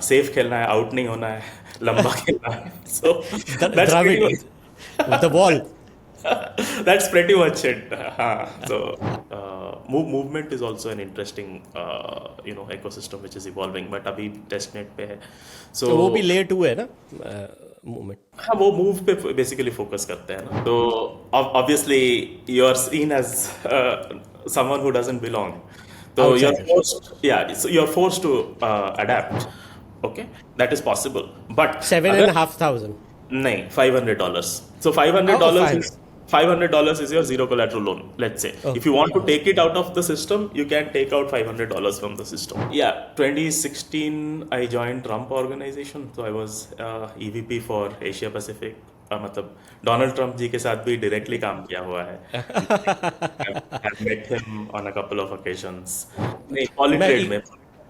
Safe खेलना है, out नहीं होना है, लंबा खेलना है. So that's pretty Dravid, much with the ball. that's pretty much it. हाँ. So movement is also an interesting ecosystem which is evolving, but अभी testnet पे है. So वो भी लेट हुए है ना मूवमेंट. हाँ, वो मूव पे बेसिकली फोकस करते हैं ना. तो obviously you are seen as someone who doesn't belong. तो यू आर आउटसाइडर. फोर्स्ड, या you are forced to adapt. Okay, that is possible. But seven and अगर हाफ थाउजेंड नहीं, $500. So $500 five. is $500 is your zero collateral loan. Let's say if you okay. want to take it out of the system, you can take out $500 from the system. Yeah, 2016 I joined Trump organization, so I was EVP for Asia Pacific. मतलब Donald Trump जी के साथ भी directly काम किया हुआ है. I've met him on a couple of occasions. नहीं, मैं पॉलीट्रेड में.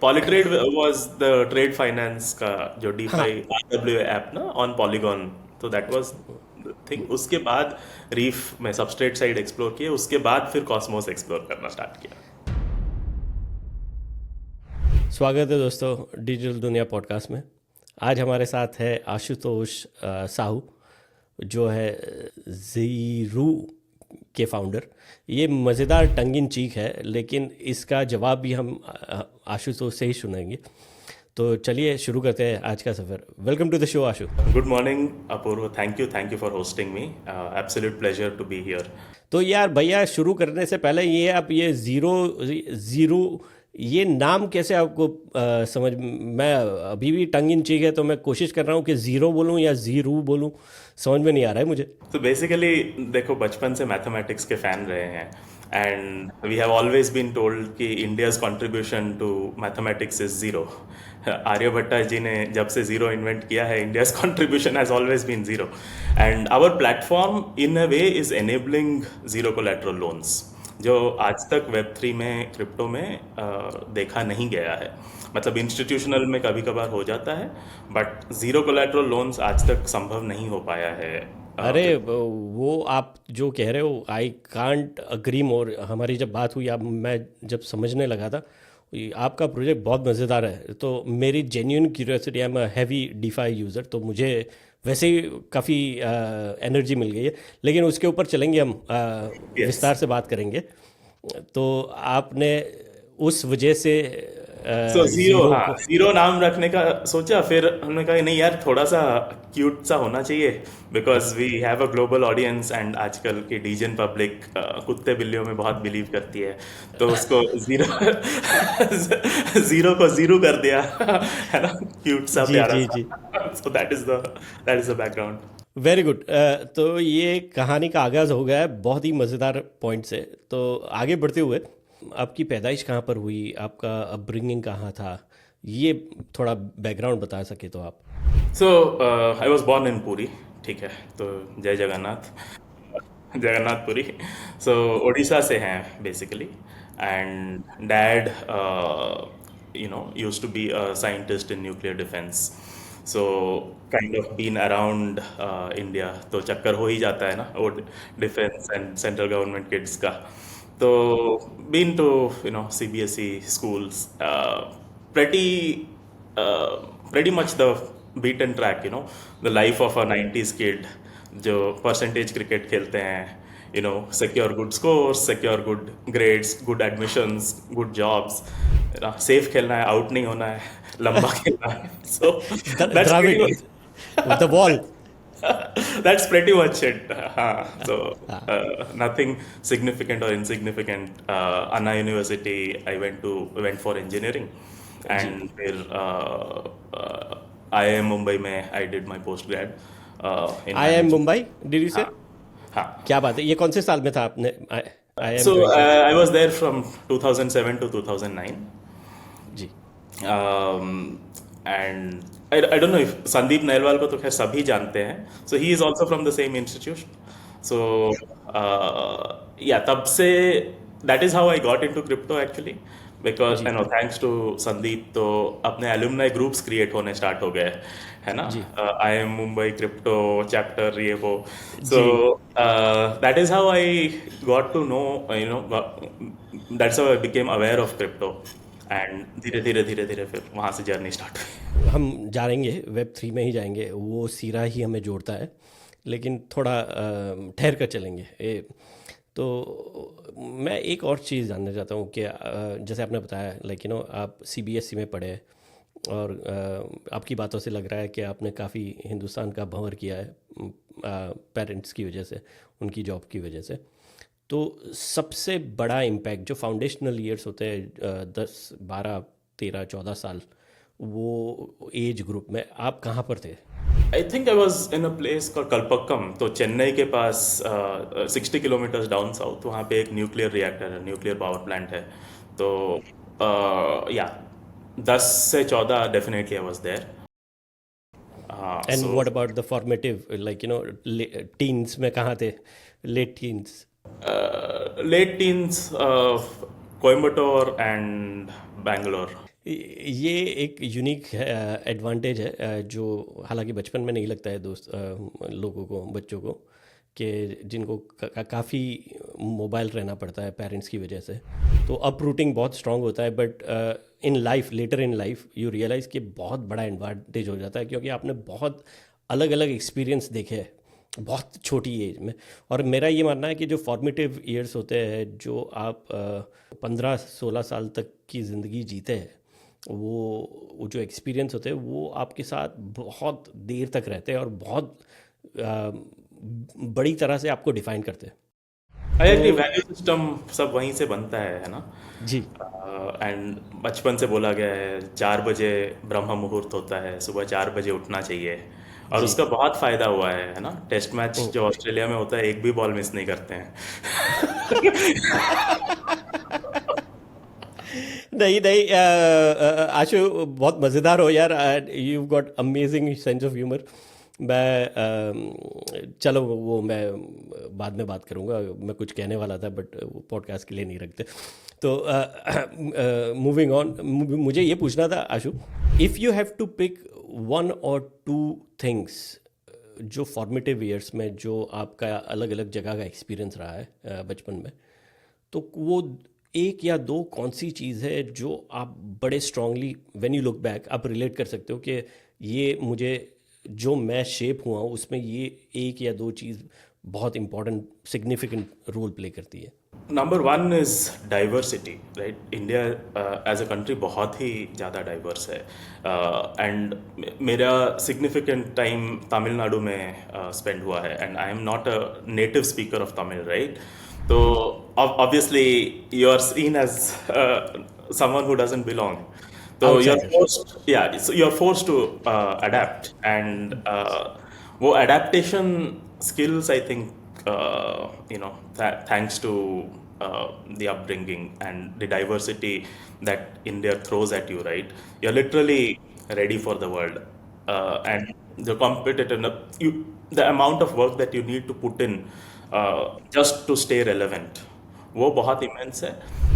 पॉलीट्रेड was the trade finance का जो DeFi RWA ऐप ना on Polygon. तो दैट वाज द थिंग. उसके बाद रीफ में सबस्ट्रेट साइड एक्सप्लोर किए, उसके बाद फिर कॉस्मोस एक्सप्लोर करना स्टार्ट किया. स्वागत है दोस्तों डिजिटल दुनिया पॉडकास्ट में. आज हमारे साथ है आशुतोष साहू, जो है ज़ीरू के फाउंडर. ये मज़ेदार टंग इन चीक है, लेकिन इसका जवाब भी हम आशुतोष से ही सुनेंगे. तो चलिए शुरू करते हैं आज का सफ़र. Welcome to the show Ashu. Good morning Apoorv, thank you for hosting me. Absolute pleasure to be here. तो यार भैया, शुरू करने से पहले ये आप ये ज़ीरो ये नाम कैसे आपको समझ. मैं अभी भी टंग इन चीक है, तो मैं कोशिश कर रहा हूँ कि ज़ीरो बोलूँ या ज़ीरू बोलूँ, समझ में नहीं आ रहा है मुझे. तो बेसिकली देखो, बचपन से मैथमेटिक्स के फैन रहे हैं, and we have always been told कि India's contribution to mathematics is zero. Aryabhata ji ने जब से जीरो इन्वेंट किया है, India's contribution has always been zero. And our platform in a way is enabling zero collateral loans, जो आज तक web 3 में, क्रिप्टो में देखा नहीं गया है. मतलब इंस्टीट्यूशनल में कभी कभार हो जाता है, बट जीरो कोलैटरल लोन्स आज तक संभव नहीं हो पाया है. अरे वो आप जो कह रहे हो, आई कांट अग्री मोर. हमारी जब बात हुई, अब मैं जब समझने लगा था, आपका प्रोजेक्ट बहुत मज़ेदार है. तो मेरी genuine curiosity, I am a heavy DeFi user, तो मुझे वैसे ही काफ़ी एनर्जी मिल गई है. लेकिन उसके ऊपर चलेंगे हम, यस. विस्तार से बात करेंगे. तो आपने उस वजह से सो जीरो, ज़ीरो हाँ, को. जीरो नाम रखने का सोचा. फिर हमने कहा नहीं यार, थोड़ा सा क्यूट सा होना चाहिए, because we have a global audience, and आजकल की डीजन पब्लिक कुत्ते बिल्लियों में बहुत बिलीव करती है. तो उसको जीरो जीरो को जीरो कर दिया. है ना, क्यूट सा, जी प्यारा जी सा. जी. So that is the background. Very good. तो ये कहानी का आगाज़ हो गया है बहुत ही मज़ेदार पॉइंट से. तो आगे बढ़ते हुए, आपकी पैदाइश कहाँ पर हुई, आपका अपब्रिंगिंग कहाँ था, ये थोड़ा बैकग्राउंड बता सके तो आप. So I was born in Puri. ठीक है, तो जय जगन्नाथ, जगन्नाथपुरी. सो उड़ीसा से हैं basically. And dad used to be a scientist in nuclear defense. So kind of been around India, तो चक्कर हो ही जाता है ना वो defence and central government kids का. तो been to CBSE schools, pretty pretty much the beaten track, the life of a 90s kid जो परसेंटेज क्रिकेट खेलते हैं, secure good scores, secure good grades, good admissions, good jobs. Safe खेलना है, out नहीं होना है, लंबा खेलना है. So that's pretty Dravid, much with the ball. that's pretty much it. So nothing significant or insignificant. Anna University, I went for engineering, जी. and फिर IIM मुंबई में I did my post grad in I M management. Mumbai, did you say. हाँ, हाँ. क्या बात है, ये कौन से साल में था आपने आई एम So ज्वाइन किया. I was there from 2007 to 2009. जी. And I don't know if Sandeep Nailwal को तो खैर सभी जानते हैं. So he is also from the same institution. So yeah, तब से that is how I got into crypto actually, because ji thanks to Sandeep, तो अपने alumni groups create होने start हो गए, है ना. जी IIM मुंबई क्रिप्टो चैप्टर, ये वो. So जी. that is how I got to know, that's how I became aware of crypto. And धीरे धीरे धीरे धीरे फिर वहाँ से जर्नी स्टार्ट हुई। हम जाएंगे वेब 3 में ही जाएंगे, वो सीरा ही हमें जोड़ता है, लेकिन थोड़ा ठहर कर चलेंगे। तो मैं एक और चीज़ जानना चाहता हूँ कि जैसे आपने बताया लाइक आप सीबीएसई में पढ़े, और आपकी बातों से लग रहा है कि आपने काफ़ी हिंदुस्तान का भंवर किया है पेरेंट्स की वजह से, उनकी जॉब की वजह से। तो सबसे बड़ा इम्पैक्ट जो फाउंडेशनल ईयर्स होते हैं 10, 12, 13, 14 साल, वो एज ग्रुप में आप कहाँ पर थे? आई think I was in a place call Kalpakkam, तो चेन्नई के पास 60 किलोमीटर्स डाउन साउथ, वहाँ पे एक न्यूक्लियर रिएक्टर है, न्यूक्लियर पावर प्लांट है। तो या 10 से 14 डेफिनेटली आई वॉज देयर। हाँ and so what about the formative like teens में कहाँ थे, late teens? Late teens, Coimbatore and Bangalore. ये एक यूनिक एडवांटेज है जो हालांकि बचपन में नहीं लगता है दोस्त लोगों को, बच्चों को, कि जिनको काफ़ी मोबाइल रहना पड़ता है पेरेंट्स की वजह से। तो अपरूटिंग बहुत स्ट्रांग होता है, but in life, later in life you realise कि बहुत बड़ा एडवांटेज हो जाता है, क्योंकि आपने बहुत अलग अलग एक्सपीरियंस देखे हैं बहुत छोटी एज में। और मेरा ये मानना है कि जो फॉर्मेटिव ईयर्स होते हैं, जो आप 15-16 साल तक की ज़िंदगी जीते हैं, वो जो एक्सपीरियंस होते हैं वो आपके साथ बहुत देर तक रहते हैं और बहुत अ, बड़ी तरह से आपको डिफाइन करते हैं। आई तो एग्री, वैल्यू सिस्टम सब वहीं से बनता है ना। जी एंड बचपन से बोला गया है 4 बजे ब्रह्म मुहूर्त होता है, सुबह 4 बजे उठना चाहिए। और जी। उसका बहुत फायदा हुआ है ना। टेस्ट मैच हम्म। जो ऑस्ट्रेलिया में होता है, एक भी बॉल मिस नहीं करते हैं। नहीं नहीं आशु, बहुत मज़ेदार हो यार, you got amazing sense of humour. मैं चलो वो मैं बाद में बात करूँगा, मैं कुछ कहने वाला था बट वो पॉडकास्ट के लिए नहीं रखते। तो मूविंग ऑन, मुझे ये पूछना था Ashu, if you have to pick 1 or 2 things जो फॉर्मेटिव ईयर्स में जो आपका अलग अलग जगह का एक्सपीरियंस रहा है बचपन में, तो वो एक या दो कौन सी चीज़ है जो आप बड़े strongly when you look back आप रिलेट कर सकते हो कि ये मुझे, जो मैं शेप हुआ हूँ उसमें ये एक या दो चीज़ बहुत इंपॉर्टेंट सिग्निफिकेंट रोल प्ले करती है? Number one is diversity, right. India as a country बहुत ही ज़्यादा डाइवर्स है। एंड मेरा सिग्निफिकेंट टाइम तमिलनाडु में स्पेंड हुआ है, and I am not a native speaker of Tamil, right. तो obviously you are seen as someone who doesn't belong. तो यू आर आउटसाइडर। फोर्स्ड, या you are forced to adapt, and वो adaptation skills, I think, thanks to the upbringing and the diversity that India throws at you, right? You're literally ready for the world, and the competitive, the amount of work that you need to put in just to stay relevant, वो बहुत immense है।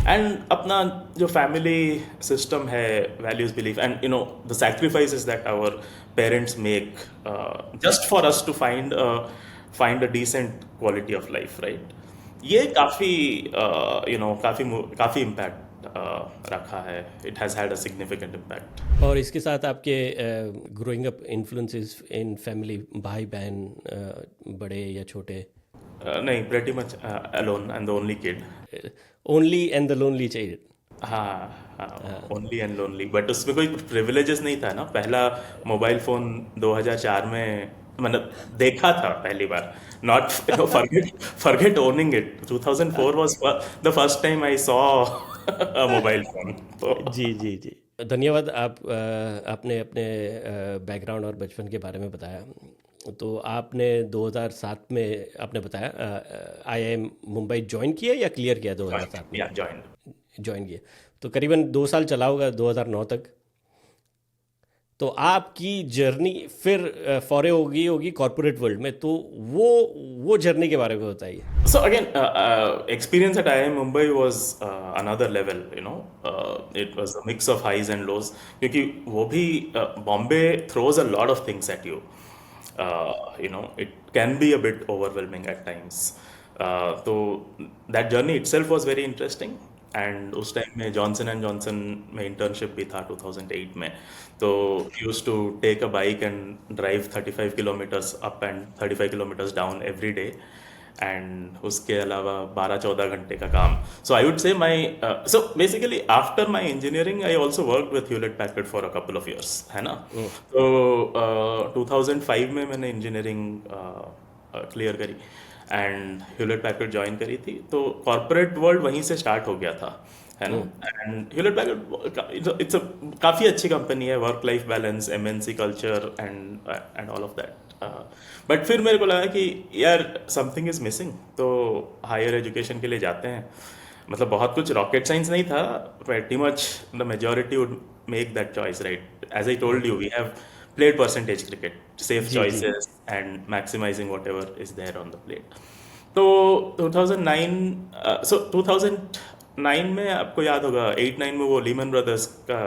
And अपना जो family system है, values, belief, and the sacrifices that our parents make just for us to find a decent quality of life, right. ये काफ़ी काफ़ी काफ़ी इम्पैक्ट रखा है। It has had a significant impact. और इसके साथ आपके growing up influences in family, भाई बहन बड़े या छोटे? नहीं, pretty much alone and the only kid। Only and the lonely child. हाँ हाँ, ओनली एंड लोनली। बट उसमें कोई प्रिविलेजेस नहीं था ना। पहला मोबाइल फोन 2004 में मैंने देखा था पहली बार। Not forget forget owning it. 2004 was the first time I saw a mobile phone. तो जी जी जी। धन्यवाद। आपने अपने बैकग्राउंड और बचपन के बारे में बताया। तो आपने 2007 में आपने बताया आईआईएम मुंबई ज्वाइन किया या क्लियर किया 2007 में? या जॉइंड। ज्वाइन किया। तो करीबन 2 साल चला होगा, 2009 तक। तो आपकी जर्नी फिर फॉरे होगी होगी कॉरपोरेट वर्ल्ड में, तो वो जर्नी के बारे में बताइए। So again, experience at IIM Mumbai was another level. It was a mix of highs and lows. क्योंकि वो भी Bombay throws a lot of things at you. It can be a bit overwhelming at times. So that journey itself was very interesting. And उस time में Johnson and Johnson में internship भी था 2008 में। तो use to take a bike and drive 35 kilometres up and 35 kilometres down every day, and उसके अलावा 12-14 घंटे का काम। सो I would say my, so basically after my engineering I also work with Hewlett Packard for a couple of years, है ना। तो 2005 में मैंने इंजीनियरिंग क्लियर करी एंड ह्यूलेट पैकर्ड ज्वाइन करी थी। तो कॉर्पोरेट वर्ल्ड वहीं से स्टार्ट हो गया था, है ना। And Hewlett Packard it's a काफ़ी अच्छी कंपनी है, work life balance, MNC culture and all of that. But फिर मेरे को लगा कि यार समथिंग इज मिसिंग, तो हायर एजुकेशन के लिए जाते हैं। मतलब बहुत कुछ रॉकेट साइंस नहीं था, pretty much the majority would make that choice, right? As I told you, we have played percentage cricket, safe ji ji choices and maximizing whatever is there on the plate. तो 2009, सो 2009 में आपको याद होगा 8-9 में वो Lehman brothers का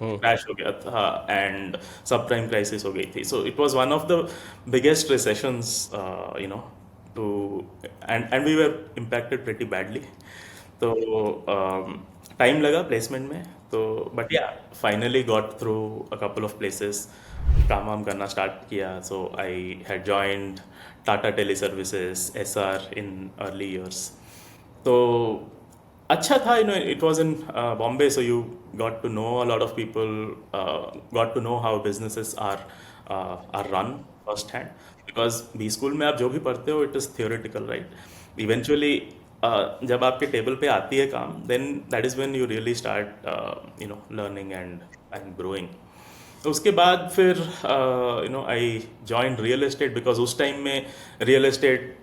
crash हो गया था एंड सब प्राइम क्राइसिस हो गई थी। So it was one of the biggest recessions, you know, too, and we were impacted pretty badly. तो टाइम लगा प्लेसमेंट में, तो but yeah finally got through a couple of places, काम वाम करना स्टार्ट किया। So I had joined Tata tele services, SR in early years. तो अच्छा था, you know, it was in Bombay, so you got to know a lot of people, got to know how businesses are run first hand, because B school में आप जो भी पढ़ते हो it is theoretical, right. Eventually जब आपके table पे आती है काम, then that is when you really start, you know, learning and growing. तो उसके बाद फिर you know I join real estate, because उस टाइम में real estate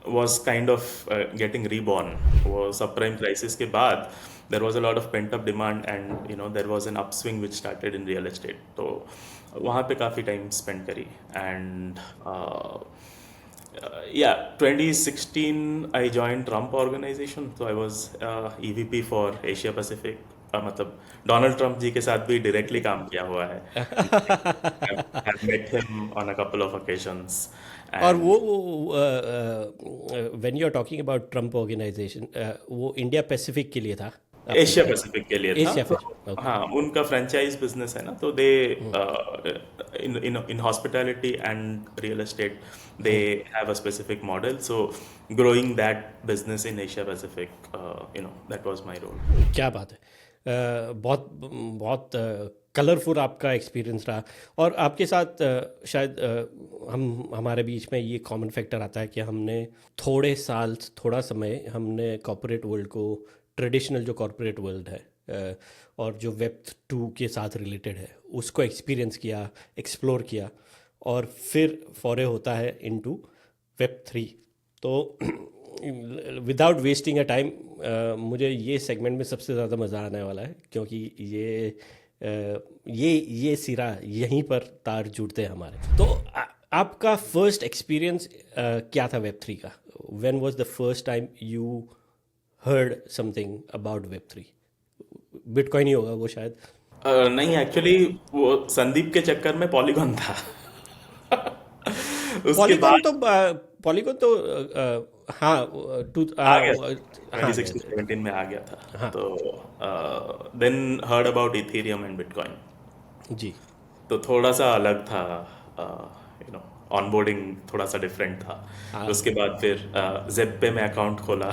was kind of getting reborn. वो सब प्राइम क्राइसिस के बाद there was a lot of pent up demand and you know there was an upswing which started in real estate. तो वहाँ पे काफ़ी टाइम स्पेंड करी and yeah, 2016 I joined Trump organization, so I was EVP for Asia Pacific. मतलब Donald Trump जी के साथ भी directly काम किया हुआ है। I've met him on a couple of occasions और and वो when you are talking about Trump organisation, वो इंडिया पैसिफिक के लिए था आपने एशिया बताया। पैसिफिक के लिए था। एशिया तो पैसिफिक, ओके। हाँ, उनका फ्रेंचाइज बिजनेस है ना, तो they in in in hospitality and real estate they have a specific model, so growing that business in Asia Pacific, you know, that was my role. क्या बात है। बहुत बहुत कलरफुल आपका एक्सपीरियंस रहा। और आपके साथ शायद हमारे बीच में ये कॉमन फैक्टर आता है कि हमने थोड़ा समय हमने कॉर्पोरेट वर्ल्ड को, ट्रेडिशनल जो कॉर्पोरेट वर्ल्ड है और जो वेब 2 के साथ रिलेटेड है, उसको एक्सपीरियंस किया, एक्सप्लोर किया, और फिर फॉरे होता है इनटू वेब 3। तो विदाउट वेस्टिंग अ टाइम, मुझे ये सेगमेंट में सबसे ज़्यादा मज़ा आने वाला है, क्योंकि ये सिरा यहीं पर तार जुड़ते हैं हमारे। तो आपका फर्स्ट एक्सपीरियंस क्या था वेब 3 का? When was the first time you heard something about web 3? Bitcoin ही होगा वो शायद। नहीं, एक्चुअली वो संदीप के चक्कर में पॉलीगॉन था। उसके पॉलीगॉन बाद तो पॉलीगॉन तो हाँ, आ गया, हाँ 2016-17 में आ गया था। हाँ तो then heard about Ethereum and bitcoin. जी तो थोड़ा सा अलग था, यू नो, ऑनबोर्डिंग थोड़ा सा डिफरेंट था। हाँ। उसके बाद फिर जेप्पे में अकाउंट खोला।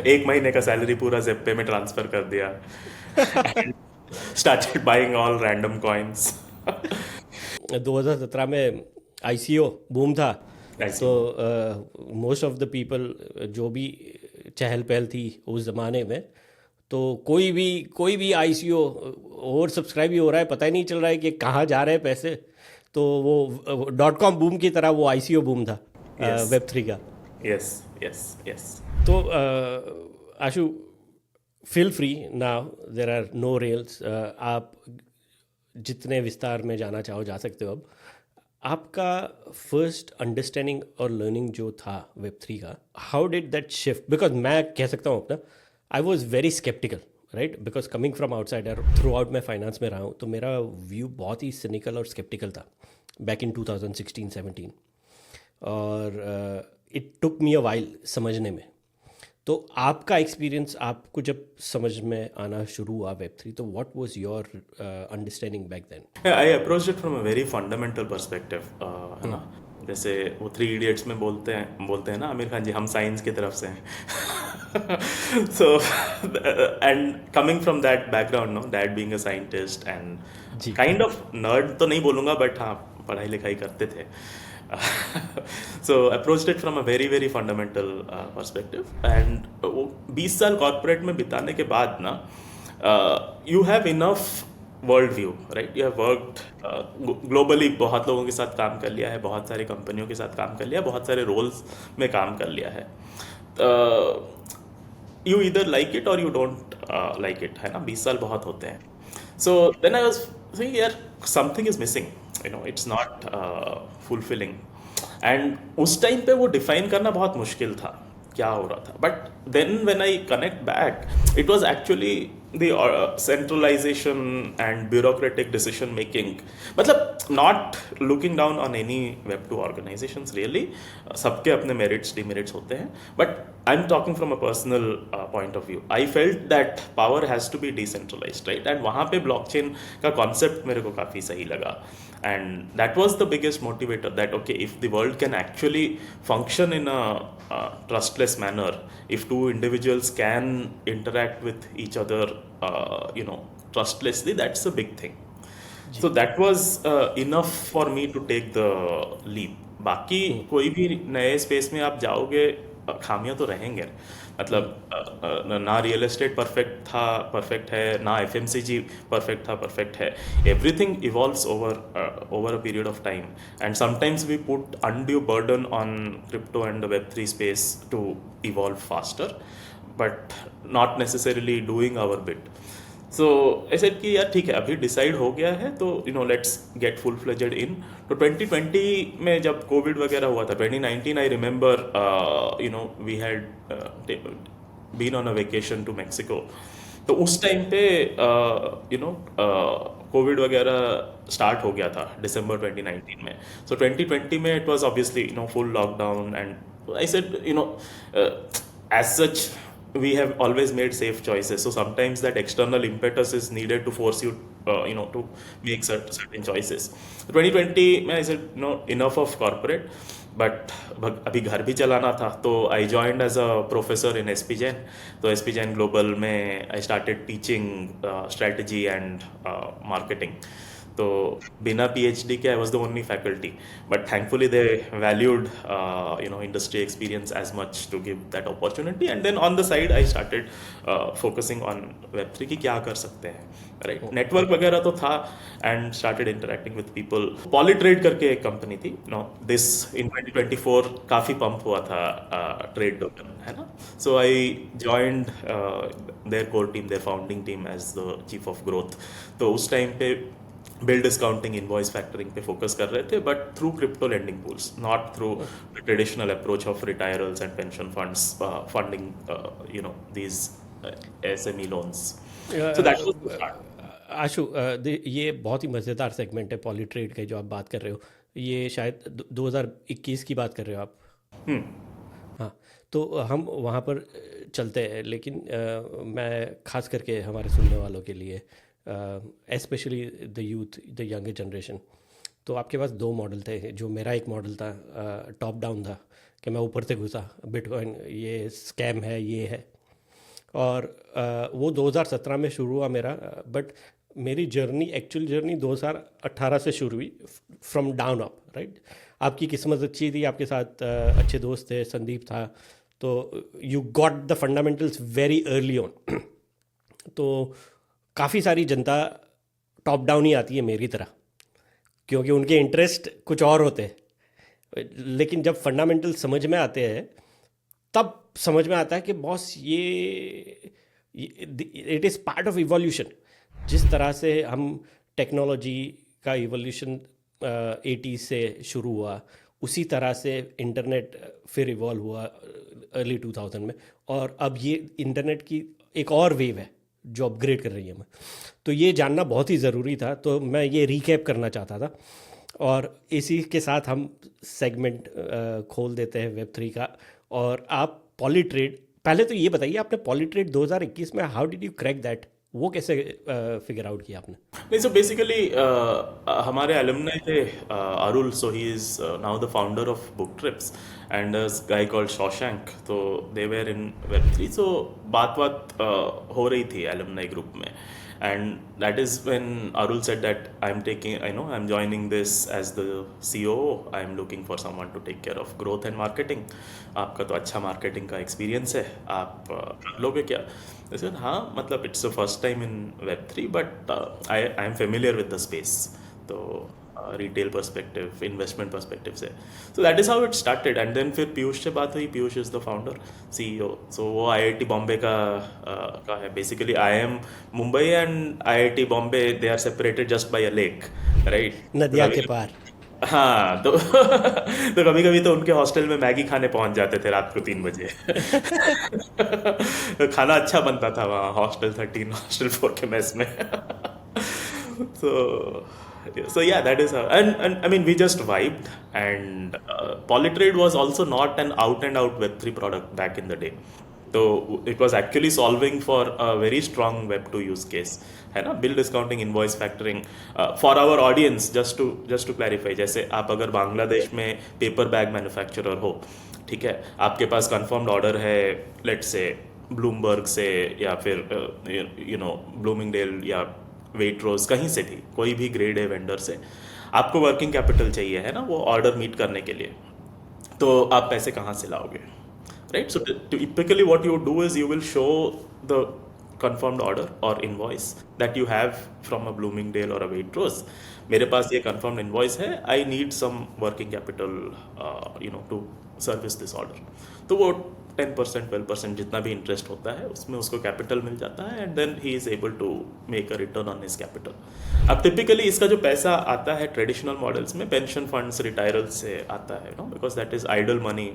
1 महीने का सैलरी पूरा जेप्पे में ट्रांसफर कर दिया and started buying all random coins. 2017 में आईसीओ बूम था। ऐसी तो मोस्ट ऑफ द पीपल, जो भी चहल पहल थी उस ज़माने में, तो कोई भी आईसीओ ओवर सब्सक्राइब ही हो रहा है, पता ही नहीं चल रहा है कि कहाँ जा रहे हैं पैसे। तो वो .com बूम की तरह वो आईसीओ बूम था यस वेब 3 का। Yes yes yes. तो Ashu, feel free now, there are no rails, आप जितने विस्तार में जाना चाहो जा सकते हो। अब आपका फर्स्ट अंडरस्टैंडिंग और लर्निंग जो था वेब 3 का, how did that shift? Because मैं कह सकता हूँ अपना, I was very sceptical, right, because coming from outsider, throughout मैं फाइनेंस में रहा हूँ, तो मेरा व्यू बहुत ही सिनिकल और स्केप्टिकल था बैक इन 2016-17। और it took me a while समझने में। तो आपका एक्सपीरियंस, आपको जब समझ में आना शुरू हुआ Web3, तो what was your understanding back then? I approach it from a very fundamental perspective, है ना। जैसे वो थ्री इडियट्स में बोलते हैं ना आमिर खान जी, हम साइंस की तरफ से हैं। So and coming from that background, no, dad being a scientist and जी। काइंड ऑफ नर्ड तो नहीं बोलूँगा, बट हाँ, पढ़ाई लिखाई करते थे। So approached it from a very very fundamental perspective, and वो 20 साल कॉर्पोरेट में बिताने के बाद ना, you have enough world view, right. You have worked globally, बहुत लोगों के साथ काम कर लिया है, बहुत सारी कंपनियों के साथ काम कर लिया, बहुत सारे रोल्स में काम कर लिया है। यू इधर लाइक इट और यू डोंट लाइक इट, है ना। 20 साल बहुत होते हैं। So then I was thinking, यार something is missing, you know, it's not fulfilling. And उस टाइम पे वो डिफाइन करना बहुत मुश्किल था क्या हो रहा था। But then when I connect back, it was actually the centralization and bureaucratic decision making, मतलब not looking down on any Web2 organizations really, सबके अपने merits demerits होते हैं, but I'm talking from a personal point of view. I felt that power has to be decentralized, right? And वहाँ पे blockchain का concept मेरे को काफ़ी सही लगा, and that was the biggest motivator, that okay, if the world can actually function in a trustless manner, if two individuals can interact with each other, trustlessly, that's a big thing. So that was enough for me to take the leap. बाकी कोई भी नए space में आप जाओगे, खामियां तो रहेंगे, मतलब ना रियल एस्टेट परफेक्ट है, ना एफएमसीजी परफेक्ट परफेक्ट है। Everything evolves over a period of time, and sometimes we put undue burden on crypto and web3 space to evolve faster, but not necessarily doing our bit. So ऐसे कि यार ठीक है, अभी decide हो गया है, तो let's get full fledged in. तो 2020 में जब कोविड वगैरह हुआ था, 2019 I remember, we had been on a vacation to Mexico. तो उस टाइम पे कोविड वगैरह स्टार्ट हो गया था दिसंबर 2019 में। सो 2020 में it was obviously full lockdown, and I said as such we have always made safe choices, so sometimes that external impetus is needed to force you to make certain choices. 2020 में I said no, enough of corporate, but अभी घर भी चलाना था, तो I joined as a professor in SP Jain. तो SP Jain Global में I started teaching strategy and marketing. तो बिना PhD के I was the only faculty, but thankfully they valued industry experience as much to give that opportunity, and then on the side I started focusing on Web3 कि क्या कर सकते हैं, right? Network वगैरह तो था, and started interacting with people. Polytrade करके एक कंपनी थी, this in 2024 काफ़ी पंप हुआ था ट्रेड टोकन, है ना। So I joined their core team, their founding team as the chief of growth. तो उस टाइम पे बिल डिस्काउंटिंग, इनवॉइस फैक्टरिंग पे फोकस कर रहे थे, but through crypto lending pools, not through the traditional approach of retirals and pension funds funding these SME loans. So that was the start. Ashu, ये बहुत ही मज़ेदार सेगमेंट है पॉलीट्रेड का जो आप बात कर रहे हो। ये शायद 2021 की बात कर रहे हो आप? हाँ, तो हम वहाँ पर चलते हैं, लेकिन मैं ख़ास करके हमारे सुनने वालों के लिए, especially the youth, the younger generation, तो आपके पास दो मॉडल थे। जो मेरा एक मॉडल था टॉप डाउन था, कि मैं ऊपर से घुसा, बिटकॉइन ये स्कैम है, ये है, और वो 2017 में शुरू हुआ मेरा। बट मेरी जर्नी, एक्चुअल जर्नी 2018 से शुरू हुई, फ्रॉम डाउन अप, राइट। आपकी किस्मत अच्छी थी, आपके साथ अच्छे दोस्त थे, संदीप था, तो you got the fundamentals very early on. तो काफ़ी सारी जनता टॉप डाउन ही आती है मेरी तरह, क्योंकि उनके इंटरेस्ट कुछ और होते हैं। लेकिन जब फंडामेंटल समझ में आते हैं, तब समझ में आता है कि बॉस ये it is part of evolution. जिस तरह से हम टेक्नोलॉजी का इवोल्यूशन 80s से शुरू हुआ, उसी तरह से इंटरनेट फिर इवॉल्व हुआ अर्ली 2000 में, और अब ये इंटरनेट की एक और वेव है जो अपग्रेड कर रही है हमें। तो ये जानना बहुत ही ज़रूरी था, तो मैं ये रिकैप करना चाहता था, और इसी के साथ हम सेगमेंट खोल देते हैं Web3 का। और आप पॉलीट्रेड पहले तो ये बताइए, आपने पॉलीट्रेड 2021 में how did you crack that, वो कैसे फिगर आउट किया आपने? नहीं, सो बेसिकली हमारे alumni थे Arul, so he is now the founder of book trips, and guy called Shashank, तो दे वेर इन वेब3, सो बात बात हो रही थी alumni ग्रुप में, and that is when Arul said that I'm joining this as the COO. I'm looking for someone to take care of growth and marketing. आपका तो अच्छा मार्केटिंग का एक्सपीरियंस है, आप कर लोगे क्या? I said, हाँ, मतलब it's the first time in Web3, but I am familiar with the space, तो रिटेल पर्सपेक्टिव, इन्वेस्टमेंट पर्सपेक्टिव से, so that is how it started. And then फिर पीयूष से बात हुई, Piyush is the founder, CEO, so वो IIT Bombay का है बेसिकली। I am Mumbai and IIT Bombay, they are separated just by a lake, right? नदिया के पार। हाँ, तो तो कभी कभी तो उनके हॉस्टल में मैगी खाने पहुंच जाते थे रात को 3 बजे। खाना अच्छा बनता था वहाँ हॉस्टल 13, हॉस्टल 4 के मेस में। So yeah, that is how, and I mean we just vibed, and Polytrade was also not an out and out Web3 product back in the day. So it was actually solving for a very strong Web2 use case, है ना? Bill discounting, invoice factoring for our audience. Just to clarify, जैसे आप अगर बांग्लादेश में paper bag manufacturer हो, ठीक है, आपके पास कंफर्म्ड ऑर्डर है, लेट्स से ब्लूमबर्ग से, या फिर ब्लूमिंगडेल या वेट्रोज, कहीं से भी, कोई भी ग्रेड ए वेंडर से आपको वर्किंग कैपिटल चाहिए, है ना, वो ऑर्डर मीट करने के लिए, तो आप पैसे कहाँ से लाओगे, right? So typically what you do is you will show the confirmed order or invoice that you have from a Bloomingdale or a Waitrose. मेरे पास ये confirmed invoice है, I need some working capital to service this order. तो वो 10% 12% जितना भी interest होता है उसमें उसको कैपिटल मिल जाता है, and then he is able to make a return on his capital. अब टिपिकली इसका जो पैसा आता है ट्रेडिशनल मॉडल्स में पेंशन फंड्स, रिटायरल्स से आता है, because that is idle money,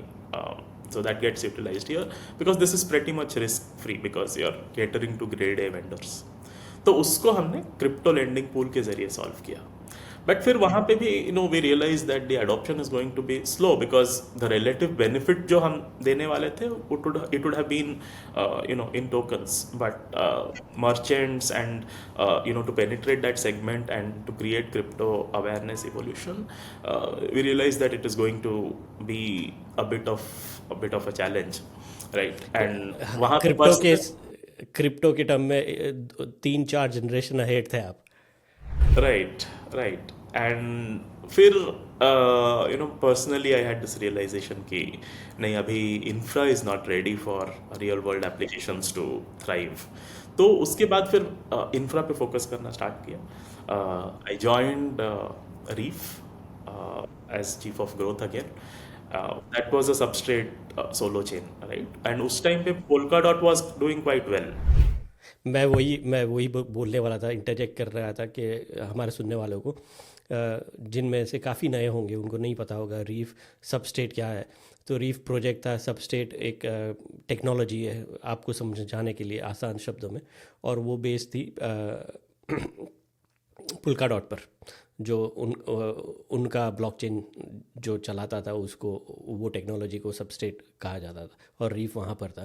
so that gets utilized here because this is pretty much risk free because you are catering to grade A vendors. तो उसको हमने क्रिप्टो लेंडिंग पूल के जरिए solve किया, but फिर वहाँ पे भी we realise that the adoption is going to be slow because the relative benefit जो हम देने वाले थे it would have been in tokens, but merchants and to penetrate that segment and to create crypto awareness evolution, we realise that it is going to be a bit of a challenge, right? And वहाँ पे crypto के term में 3-4 generation ahead थे आप, right? And फिर personally I had this realization कि नहीं, अभी infra is not ready for real world applications to thrive. तो उसके बाद फिर infra पे फोकस करना स्टार्ट किया। I joined Reef as chief of growth again. That was a substrate solo chain, right? And उस टाइम पे Polkadot was doing quite well. मैं वही बोलने वाला था, इंटरजेक्ट कर रहा था कि हमारे सुनने वालों को जिनमें से काफ़ी नए होंगे उनको नहीं पता होगा रीफ सबस्टेट क्या है। तो रीफ प्रोजेक्ट था, सबस्टेट एक टेक्नोलॉजी है आपको समझाने के लिए आसान शब्दों में, और वो बेस थी Polkadot पर, जो उनका ब्लॉकचेन जो चलाता था उसको, वो टेक्नोलॉजी को सबस्टेट कहा जाता था, और रीफ वहाँ पर था।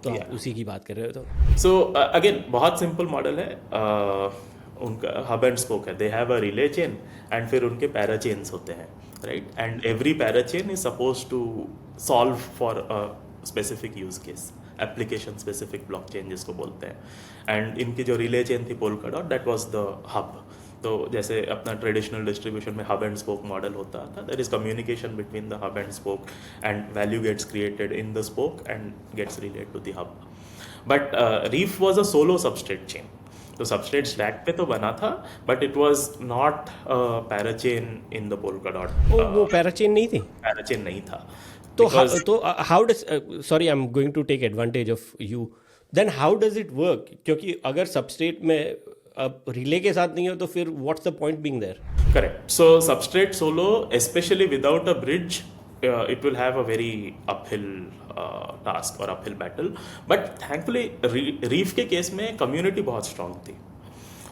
तो आप उसी की बात कर रहे हो? तो सो अगेन बहुत सिंपल मॉडल है, उनका हब एंड स्पोक है, they have a relay chain and फिर उनके पैरा चेन्स होते हैं, right? And every para chain is suppose to solve for a specific use case, application specific blockchain जिसको बोलते हैं। एंड इनकी जो रिले चेन थी Polkadot, that was the hub. तो जैसे अपना ट्रेडिशनल डिस्ट्रीब्यूशन में हब एंड स्पोक मॉडल होता था, there is communication between the hub and spoke and value gets created in the spoke and gets related to the hub. But Reef was a solo substrate chain, तो substrate stack पे तो बना था, but it was not parachain in the Polkadot। वो parachain नहीं थी, parachain नहीं था। तो how does, sorry I am going to take advantage of you, then how does it work? क्योंकि अगर सबस्ट्रेट में अब रिले के साथ नहीं हो तो फिर what's the point being there? Correct. So substrate solo, specially without a bridge, it will have a very uphill task or uphill battle, but thankfully Reef के केस में कम्युनिटी बहुत स्ट्रांग थी,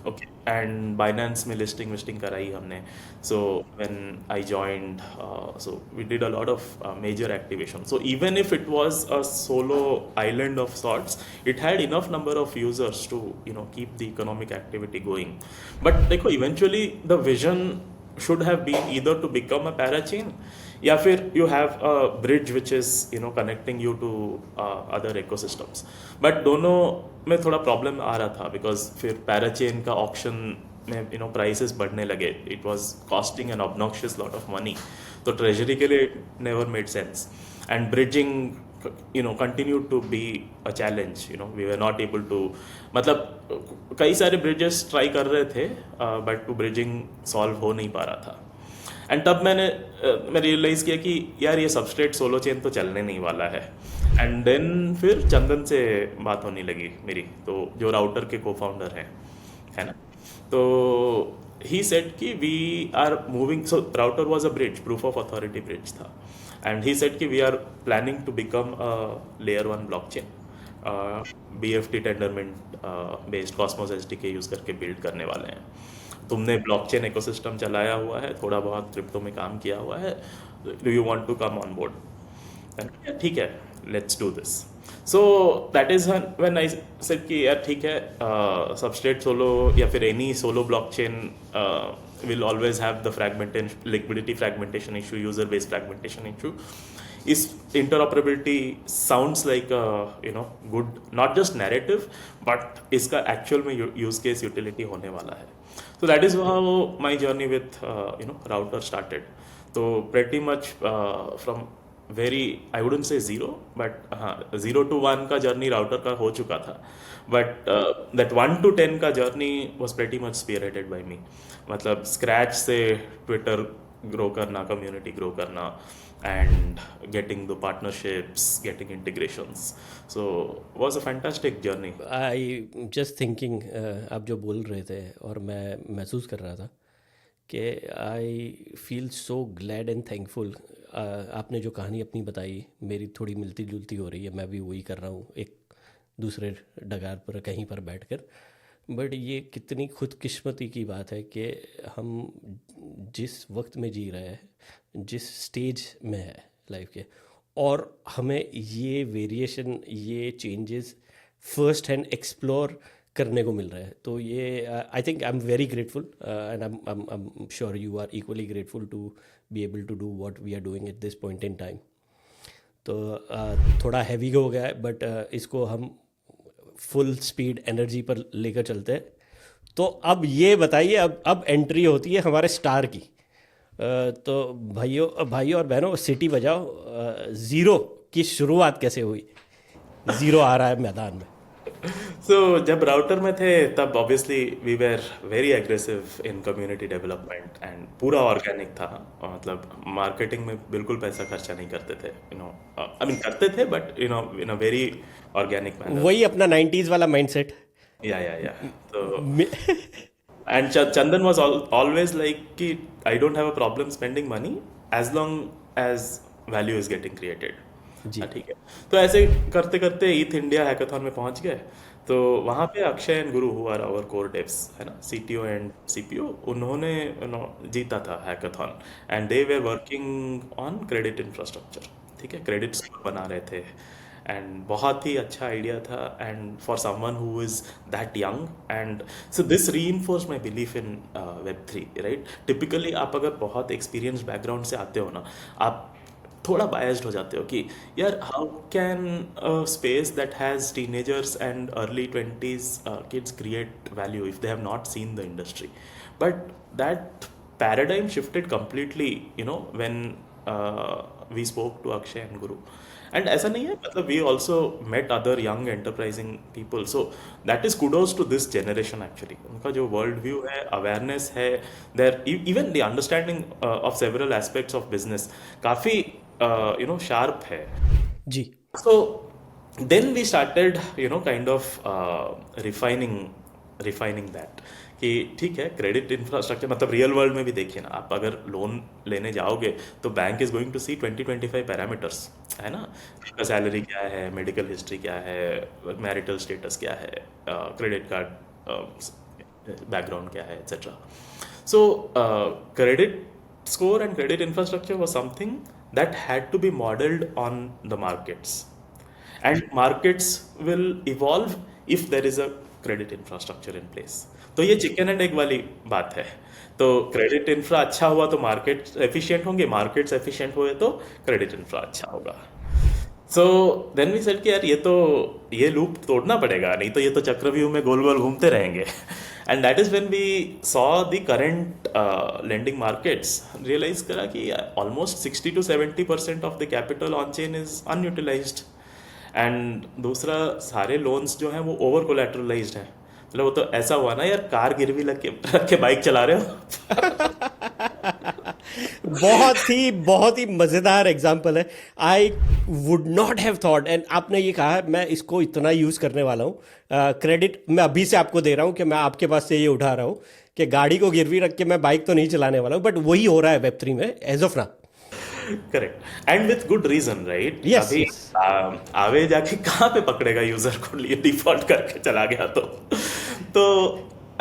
ओके। एंड बाइनेंस में listing विस्टिंग कराई हमने. So when I joined, so we did a lot of major activation. So even if it was a solo island of sorts, it had enough number of users to keep the economic activity going. But देखो, eventually the vision should have been either to become a parachain, या फिर you have a bridge which is connecting you to other ecosystems. But दोनों में थोड़ा problem आ रहा था, because फिर पैराचेन का ऑप्शन में प्राइसेस बढ़ने लगे. It was costing an obnoxious lot of money. तो ट्रेजरी के लिए never made sense. And bridging continued to be a challenge. We were not able to, मतलब कई सारे ब्रिजेस ट्राई कर रहे थे, बट ब्रिजिंग सॉल्व हो नहीं पा रहा था. एंड तब मैं रियलाइज़ किया कि यार ये सबस्ट्रेट सोलो चेन तो चलने नहीं वाला है. एंड देन फिर चंदन से बात होने लगी मेरी, तो जो राउटर के को फाउंडर हैं, है ना. तो ही सेड कि we are moving. So router was a bridge, proof of authority bridge था. एंड ही सेड कि we are planning to become a layer 1 blockchain, BFT tendermint based cosmos SDK use करके build करने वाले हैं. तुमने blockchain ecosystem चलाया हुआ है, थोड़ा बहुत क्रिप्टो में काम किया हुआ है, do you want to come on board? ठीक है, let's do this. So that is when I said कि यार ठीक है, सबस्ट्रेट सोलो या फिर any solo blockchain will always have the liquidity fragmentation issue, user based fragmentation issue. Is interoperability sounds like a good, not just narrative, but इसका actual में use case utility होने वाला है. So that is how my journey with router started. So pretty much from very, I wouldn't say zero, but 0 to 1 का journey router का हो चुका था. बट दैट 1 to 10 का journey was pretty much spearheaded by me. मतलब scratch से twitter grow करना, community grow करना, and getting the partnerships, getting integrations. So was a fantastic journey. I just thinking, आप जो बोल रहे थे और मैं महसूस कर रहा था कि I feel so glad and thankful. आपने जो कहानी अपनी बताई मेरी थोड़ी मिलती जुलती हो रही है. मैं भी वही कर रहा हूँ, एक दूसरे डगार पर कहीं पर बैठकर. बट ये कितनी खुदकिस्मती की बात है कि हम जिस वक्त में जी रहे हैं, जिस स्टेज में है लाइफ के, और हमें ये वेरिएशन, ये चेंजेस फर्स्ट हैंड एक्सप्लोर करने को मिल रहा है. तो ये I think I am very grateful, and I am sure you are equally grateful to be able to do what we are doing at this point in time. तो थोड़ा heavy हो गया है, बट इसको हम फुल स्पीड एनर्जी पर लेकर चलते हैं. तो अब ये बताइए, अब एंट्री होती है हमारे स्टार की. तो भाइयों और बहनों, सिटी बजाओ. ज़ीरो की शुरुआत कैसे हुई? ज़ीरो आ रहा है मैदान में. So जब राउटर में थे तब obviously we were very aggressive in community development, and पूरा ऑर्गेनिक था. मतलब मार्केटिंग में बिल्कुल पैसा खर्चा नहीं करते थे. आई मीन करते थे, but in a very organic manner. वही अपना 90s वाला माइंडसेट. या तो and Chandan was always like कि I don't have a problem spending money as long as value is getting created. ठीक है. तो ऐसे करते करते ईथ इंडिया हैकाथॉन में पहुंच गए. तो वहाँ पे अक्षय एंड गुरु हुआ आवर कोर डेव्स, है ना, CTO एंड CPO, उन्होंने जीता था hackathon. And they were working on credit infrastructure. ठीक है, क्रेडिट स्कोर बना रहे थे. एंड बहुत ही अच्छा आइडिया था, and for someone who is that young. And so this reinforce my belief in Web3, right. Typically आप अगर बहुत एक्सपीरियंस बैकग्राउंड से आते हो ना, आप थोड़ा बायस्ड हो जाते हो कि यार how can a space that has teenagers and early 20s kids create value if they have not seen the industry. But that paradigm shifted completely when we spoke to Akshay and Guru. And ऐसा नहीं है, मतलब we also met other young enterprising people. So that is kudos to this generation. Actually उनका जो world view है, awareness है, there even the understanding of several aspects of business काफ़ी sharp है. जी. So then we started kind of refining that कि ठीक है, credit infrastructure मतलब रियल वर्ल्ड में भी देखिए ना, आप अगर लोन लेने जाओगे तो bank is going to see 20-25 parameters, है ना. आपका सैलरी क्या है, मेडिकल हिस्ट्री क्या है, मैरिटल स्टेटस क्या है, क्रेडिट कार्ड बैकग्राउंड क्या है, etcetera. So credit score and credit infrastructure was something that had to be modeled on the markets, and markets will evolve if there is a credit infrastructure in place. तो ये chicken and egg वाली बात है. तो credit infra अच्छा हुआ तो market efficient होंगे, मार्केट्स एफिशिएंट हुए तो क्रेडिट इंफ्रा अच्छा होगा. सो देन वी सेड कि यार ये लूप तोड़ना पड़ेगा, नहीं तो ये तो चक्रव्यूह में गोल गोल घूमते रहेंगे. And that is when we saw the current lending markets, realise करा कि almost 60-70% of the capital on chain is unutilised. And दूसरा, सारे लोन्स जो हैं वो ओवर कोलैटरलाइज्ड हैं. मतलब वो तो ऐसा हुआ ना यार, कार गिरवी रख के बाइक चला रहे हो. बहुत ही मज़ेदार एग्जाम्पल है. I would not have thought, and आपने ये कहा, मैं इसको इतना यूज़ करने वाला हूँ. क्रेडिट मैं अभी से आपको दे रहा हूँ कि मैं आपके पास से ये उठा रहा हूँ कि गाड़ी को गिरवी रख के मैं बाइक तो नहीं चलाने वाला हूँ, बट वही हो रहा है वेब3 में as of now. Correct, and with good reason, right. Yes, अभी yes. आवे जाके कहाँ पे पकड़ेगा यूजर को, लिए डिफॉल्ट करके चला गया तो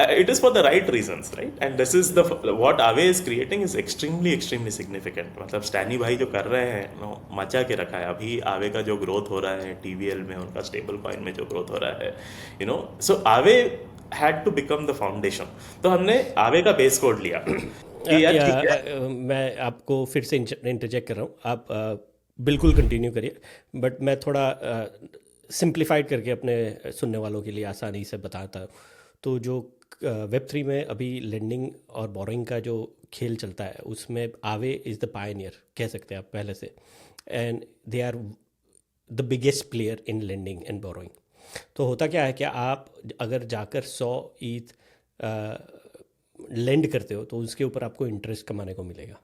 it is for the right reasons, right? And this is what Aave is creating is extremely significant. मतलब स्टैनी भाई जो कर रहे हैं नो, मचा के रखा है. अभी आवे का जो ग्रोथ हो रहा है TVL में, उनका स्टेबल कॉइन में जो ग्रोथ हो रहा है, you know, so Aave had to become the foundation. तो हमने आवे का बेस कोड लिया कि यार ठीक है. मैं आपको फिर से इंटरजेक्ट कर रहा हूँ, आप बिल्कुल कंटिन्यू करिए, बट मैं थोड़ा सिंप्लीफाइड करके अपने सुनने वालों के लिए आसानी से बताता हूँ. तो जो वेब3 में अभी लेंडिंग और बोरोइंग का जो खेल चलता है, उसमें आवे इज़ द पायनियर कह सकते हैं आप पहले से, and they are the biggest player in lending and borrowing. तो होता क्या है कि आप अगर जाकर 100 ETH लेंड करते हो तो उसके ऊपर आपको इंटरेस्ट कमाने को मिलेगा,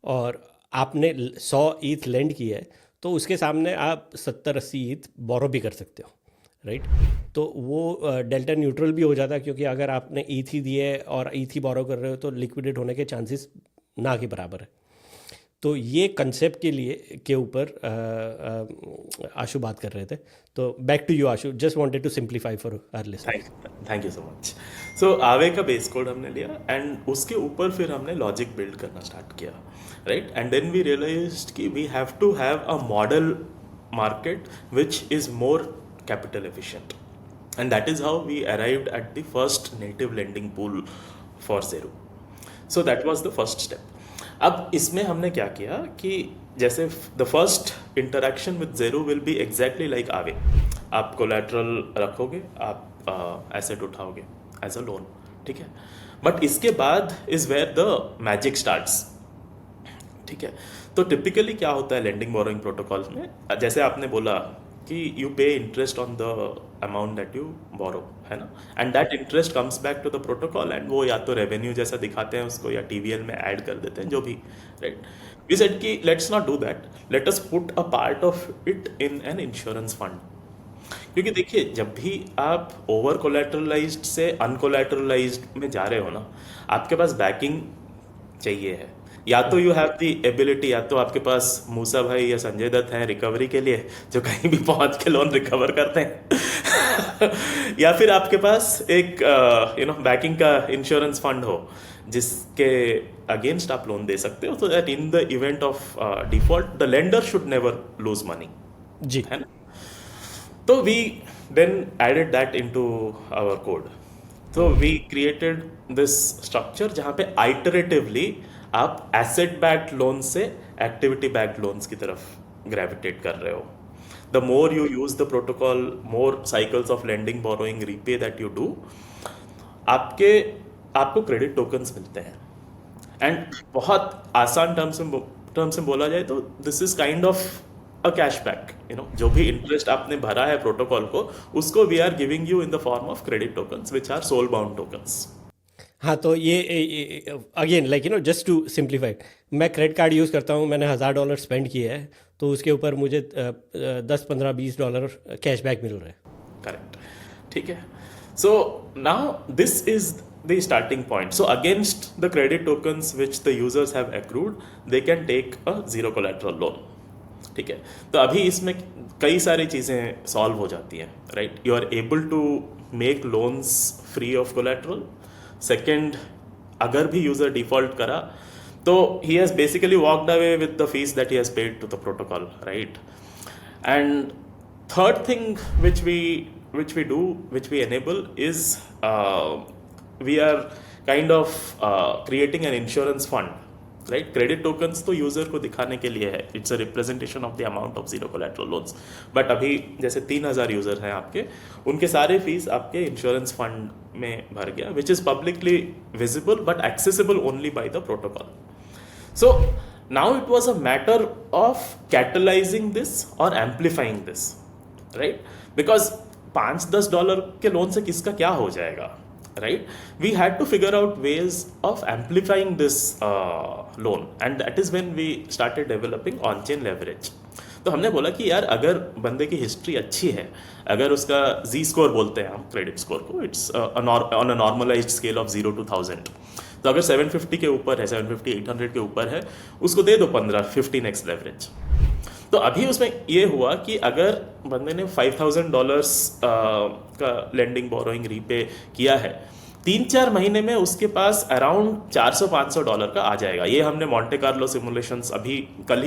और आपने 100 ETH लेंड किया है तो उसके सामने आप 70-80 ETH बोरो भी कर सकते हो, राइट. तो वो डेल्टा न्यूट्रल भी हो जाता है, क्योंकि अगर आपने ETH ही दिए और ETH ही बोरो कर रहे हो तो लिक्विडेट होने के चांसेस ना के बराबर है. तो ये कंसेप्ट के ऊपर आशु बात कर रहे थे. तो back to you Ashu, just wanted to simplify for our listeners. Thank you so much. So Aave का बेस कोड हमने लिया, एंड उसके ऊपर फिर हमने लॉजिक बिल्ड करना स्टार्ट किया, right. And then we realized कि we have to have a model market which is more capital efficient, and that is how we arrived at the first native lending pool for Zero. So that was the first step. अब इसमें हमने क्या किया कि जैसे the first interaction with Zero will be exactly like Aave. आप collateral रखोगे, आप asset उठाओगे as a loan, ठीक है. बट इसके बाद is where the magic starts, ठीक है. तो टिपिकली क्या होता है लेंडिंग बोरोइंग प्रोटोकॉल्स में, जैसे आपने बोला कि you pay interest on the amount that you borrow, है ना, and that interest comes back to the protocol, and वो या तो रेवेन्यू जैसा दिखाते हैं उसको, या TVL में ऐड कर देते हैं, जो भी, राइट. वी सेड कि let's not do that, let us put a part of it in an insurance fund. क्योंकि देखिए, जब भी आप ओवर कोलैटरलाइज्ड से अनकोलैटरलाइज्ड में जा रहे हो ना, आपके पास बैकिंग चाहिए है. या तो यू हैव द एबिलिटी, या तो आपके पास मूसा भाई या संजय दत्त हैं रिकवरी के लिए, जो कहीं भी पहुंच के लोन रिकवर करते हैं या फिर आपके पास एक बैकिंग का इंश्योरेंस फंड हो जिसके अगेंस्ट आप लोन दे सकते हो, so that in the event of default the lender should never lose money, जी, है ना. तो we then added that into our code. So we created this structure जहाँ पे iteratively आप एसेट बैक्ड लोन से एक्टिविटी बैक्ड लोन्स की तरफ gravitate कर रहे हो. The more you use the protocol, more cycles of lending borrowing repay that you do, आपको क्रेडिट टोकन्स मिलते हैं. एंड बहुत आसान टर्म से बोला जाए तो this is kind of a cashback. जो भी इंटरेस्ट आपने भरा है प्रोटोकॉल को, उसको we are giving you in the form of credit tokens which are soul bound tokens. हाँ, तो ये again like just to simplified, मैं क्रेडिट कार्ड यूज़ करता हूँ, मैंने $1000 स्पेंड किए हैं, तो उसके ऊपर मुझे $10-15-$20 कैशबैक मिल रहा है. करेक्ट, ठीक है. So now this is the starting point. So against the credit tokens which the users have accrued, they can take a zero collateral loan, ठीक है. तो अभी इसमें कई सारी चीज़ें सॉल्व हो जाती हैं, right. You are able to make loans free of collateral, second, अगर भी यूजर डिफॉल्ट करा तो he has basically walked away with the fees that he has paid to the protocol, right? And third thing which we enable is we are kind of creating an insurance fund, right? Credit tokens तो user को दिखाने के लिए है, it's a representation of the amount of zero collateral loans, but अभी जैसे 3,000 user हैं आपके, उनके सारे फीस आपके इंश्योरेंस फंड में भर गया, which is publicly visible but accessible only by the protocol. So now it was a matter of catalyzing this or amplifying this, right? Because $5-10 के लोन से किसका क्या हो जाएगा, right? We had to figure out ways of amplifying this loan, and that is when we started developing on-chain leverage. तो हमने बोला कि यार अगर बंदे की हिस्ट्री अच्छी है, अगर उसका Z स्कोर बोलते हैं हम क्रेडिट स्कोर को, it's on a normalised scale of 0 to 1000, तो अगर 750 के ऊपर है, 750 800 के ऊपर है, उसको दे दो 15x लेवरेज. तो अभी उसमें ये हुआ कि अगर बंदे ने $5,000 का लेंडिंग बोरोइंग रीपे किया है, 3-4 महीने में उसके पास अराउंड $400-500 का आ जाएगा. ये हमने मॉन्टे कार्लो सिमुलेशंस अभी कल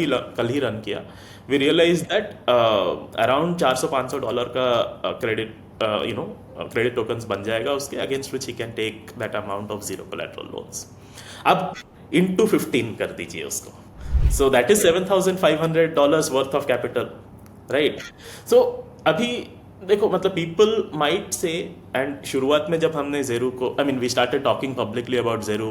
ही रन किया. वी रियलाइज दैट अराउंड $400-500 का क्रेडिट क्रेडिट टोकन्स बन जाएगा उसके, against which he can take that amount of zero collateral loans. अब इनटू 15 कर दीजिए उसको, so that is $7,500 worth of capital, right? So अभी देखो, मतलब पीपल माइट से, एंड शुरुआत में जब हमने ज़ेरू को, I mean we started talking publicly about Zeru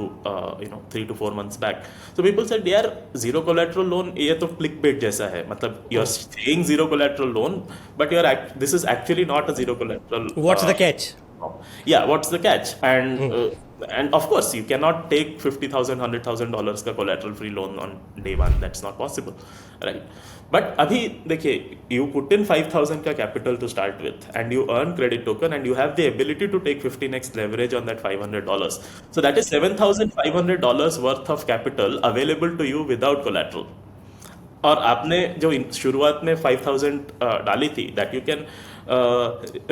3 to 4 months back, so people said यार जीरो कोलैटरल लोन ये तो क्लिक बेट जैसा है, मतलब you are saying zero collateral loan but this is actually not a zero collateral. What's the catch? Yeah, what's the catch? And of course you cannot take $50,000 $100,000 का collateral free loan on day one. That's not possible, right? But अभी देखिए, you put in 5,000 का capital to start with, and you earn credit token, and you have the ability to take 15x leverage on that $500. So that is $7,500 worth of capital available to you without collateral. और आपने जो शुरुआत में 5,000 डाली थी, that you can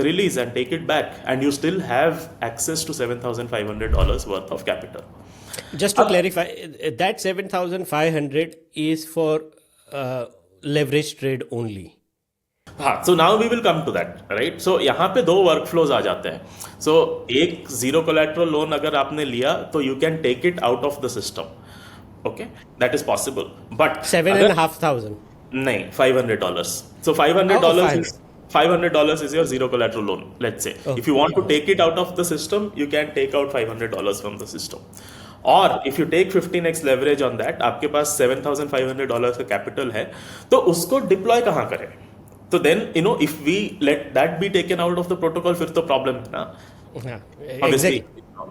release and take it back, and you still have access to $7,500 worth of capital. Just to clarify, that 7,500 is for leverage trade only. हाँ, so now we will come to that, right? So यहाँ पे 2 workflows आ जाते हैं. So एक zero collateral loan अगर आपने लिया तो you can take it out of the system. Okay, that is possible. But 7,500. नहीं, $500. So $500 is your zero collateral loan, let's say. If you want to take it out of the system, you can take out $500 from the system. Or if you take 15x leverage on that, आपके पास $7,500 का capital है, तो उसको deploy कहाँ करें? तो then if we let that be taken out of the protocol, फिर तो प्रॉब्लम है ना. Obviously,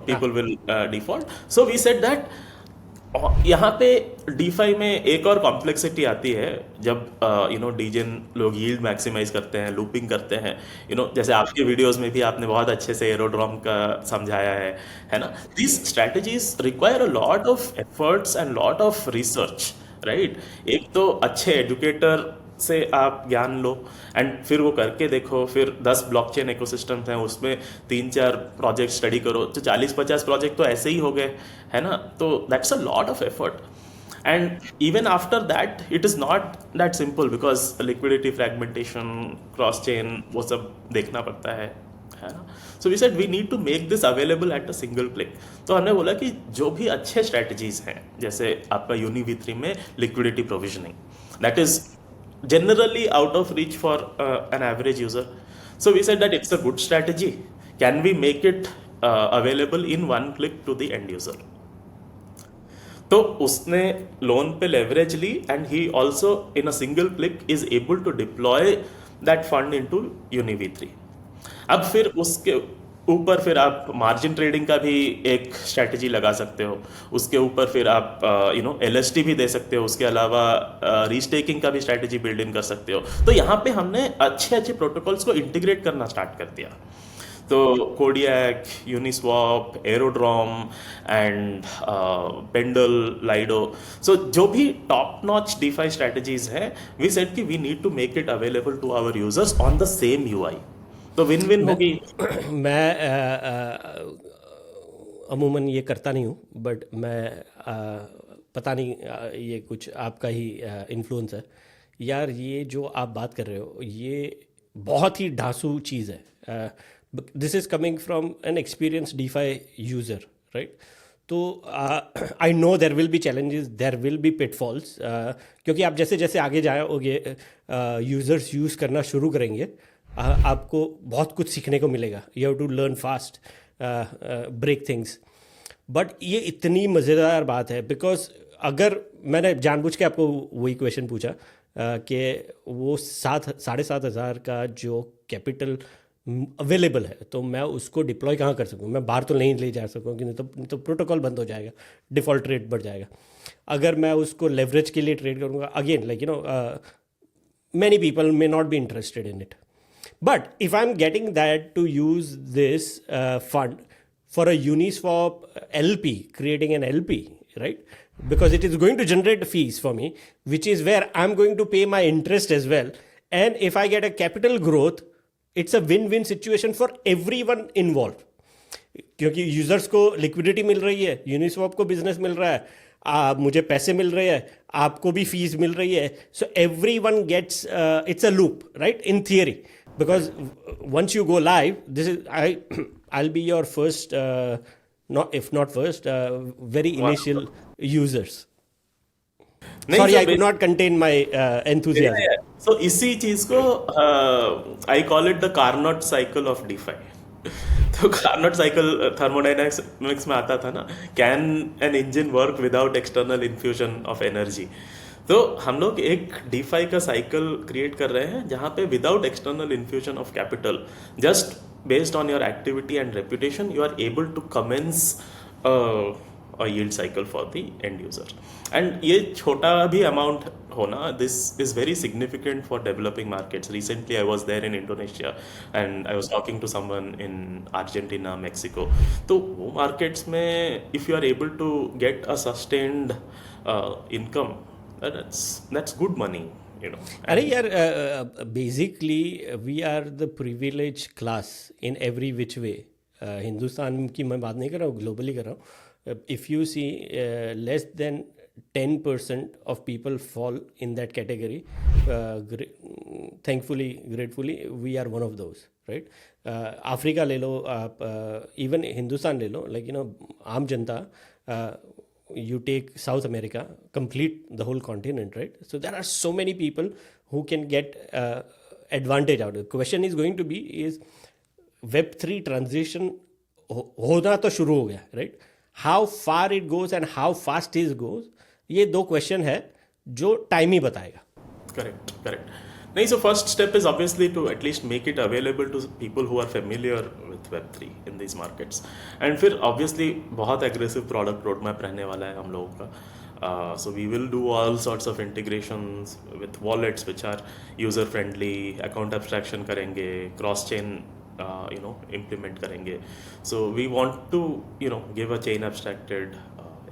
people will default. So we said that यहाँ पे DeFi में एक और कॉम्प्लेक्सिटी आती है जब डीजेन लोग यील्ड मैक्सिमाइज करते हैं, लूपिंग करते हैं, जैसे आपके वीडियोस में भी आपने बहुत अच्छे से एरोड्रॉम का समझाया है ना. This strategies require a lot of efforts and lot of research, right? एक तो अच्छे एजुकेटर से आप ज्ञान लो, एंड फिर वो करके देखो, फिर 10 ब्लॉकचेन इकोसिस्टम्स हैं, उसमें 3-4 प्रोजेक्ट स्टडी करो, तो 40-50 प्रोजेक्ट तो ऐसे ही हो गए, है ना. तो that's a lot of effort, and even after that it is not that simple, because liquidity fragmentation, cross chain, वो सब देखना पड़ता है ना. So we said we need to make this available at a single click. तो हमने बोला कि जो भी अच्छे स्ट्रैटेजीज हैं, जैसे आपका यूनी V3 में liquidity provisioning, that is generally out of reach for an average user. So we said that it's a good strategy. Can we make it available in one click to the end user? तो उसने loan पे leverage ली, and he also in a single click is able to deploy that fund into Uni V3. अब फिर उसके ऊपर फिर आप मार्जिन ट्रेडिंग का भी एक स्ट्रैटेजी लगा सकते हो, उसके ऊपर फिर आप LST भी दे सकते हो, उसके अलावा रीस्टेकिंग का भी स्ट्रैटेजी बिल्ड इन कर सकते हो. तो यहाँ पे हमने अच्छे प्रोटोकॉल्स को इंटीग्रेट करना स्टार्ट कर दिया. तो Kodiak, Uniswap, Aerodrome and Pendle, Lido, so जो भी टॉप नॉच DeFi स्ट्रैटेजीज हैं, वी सेड कि we need to make it available to our users on the same UI. तो विन विन होगी. मैं अमूमन ये करता नहीं हूँ, बट मैं पता नहीं ये कुछ आपका ही इन्फ्लुएंस है यार। ये जो आप बात कर रहे हो ये बहुत ही ढांसू चीज़ है। This is coming from an experience DeFi user, right? तो I know there will be challenges, there will be pitfalls, क्योंकि आप जैसे जैसे आगे जाओगे यूज़र्स यूज़ करना शुरू करेंगे, आपको बहुत कुछ सीखने को मिलेगा। You have to learn fast, break things. But ये इतनी मज़ेदार बात है बिकॉज अगर मैंने जानबूझ के आपको वही क्वेश्चन पूछा कि वो 7,500 का जो कैपिटल अवेलेबल है तो मैं उसको डिप्लॉय कहाँ कर सकूँ? मैं बाहर तो नहीं ले जा सकूँ कि नहीं तो प्रोटोकॉल बंद हो जाएगा, डिफ़ॉल्ट रेट बढ़ जाएगा। अगर मैं उसको लेवरेज के लिए ट्रेड करूँगा, again like you know many people may not be interested in it. But if I'm getting that to use this fund for a Uniswap LP, creating an LP, right? Because it is going to generate fees for me, which is where I'm going to pay my interest as well. And if I get a capital growth, it's a win-win situation for everyone involved. क्योंकि users को liquidity मिल रही है, Uniswap को business मिल रहा है, मुझे पैसे मिल रहे हैं, आपको भी फीस मिल रही है. So everyone gets, it's a loop, right, in theory. Because once you go live, this is I will be your first, not if not first, very initial users. Sorry, I could not contain my enthusiasm. So इसी चीज को I call it the Carnot cycle of DeFi. तो Carnot cycle thermodynamics में आता था ना, can an engine work without external infusion of energy. तो हम लोग एक डीफाई का साइकिल क्रिएट कर रहे हैं जहाँ पे without external infusion of capital, just based on your activity and reputation, you are able to commence a yield cycle for the end user. And ये छोटा भी अमाउंट होना, this is very significant for developing markets. Recently I was there in Indonesia and I was talking to someone in Argentina, Mexico. तो वो markets में if you are able to get a sustained income, that's good money, you know. अरे यार, basically we are the privileged class in every which way. Hindustan की मैं बात नहीं कर रहा हूँ, ग्लोबली कर रहा हूँ. If you see, less than 10% of people fall in that category. Thankfully, gratefully, we are one of those, right? Africa ले लो आप, इवन हिंदुस्तान ले लो, like you know, आम जनता, you take South America, complete the whole continent, right? So there are so many people who can get advantage out of it. The question is going to be is Web3 transition होना तो शुरू हो गया, right? How far it goes and how fast it goes, ये दो question है जो time ही बताएगा. Correct correct. नहीं, so first step is obviously to at least make it available to people who are familiar with Web3 in these markets. And फिर obviously बहुत aggressive product roadmap रहने वाला है हम लोगों का. So we will do all sorts of integrations with wallets which are user friendly, account abstraction करेंगे, cross chain implement करेंगे. So we want to give a chain abstracted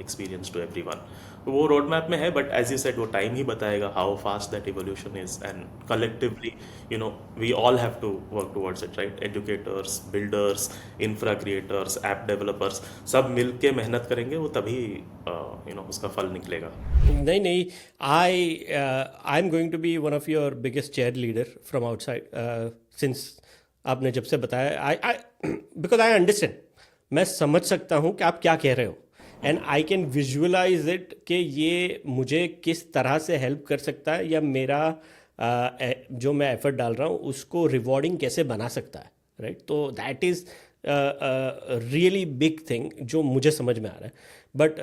experience to everyone. वो road map में है, but as you said वो time ही बताएगा how fast that evolution is. And collectively we all have to work towards it, right? Educators, builders, infra creators, app developers, सब मिल के मेहनत करेंगे, वो तभी उसका फल निकलेगा. नहीं, I am going to be one of your biggest cheerleader from outside. Since आपने जब से बताया, बिकॉज आई अंडरस्टैंड, मैं समझ सकता हूँ कि आप क्या कह रहे हो, and I can visualise it कि ये मुझे किस तरह से हेल्प कर सकता है, या मेरा जो मैं एफर्ट डाल रहा हूँ उसको रिवॉर्डिंग कैसे बना सकता है, राइट? तो that is really big thing जो मुझे समझ में आ रहा है. बट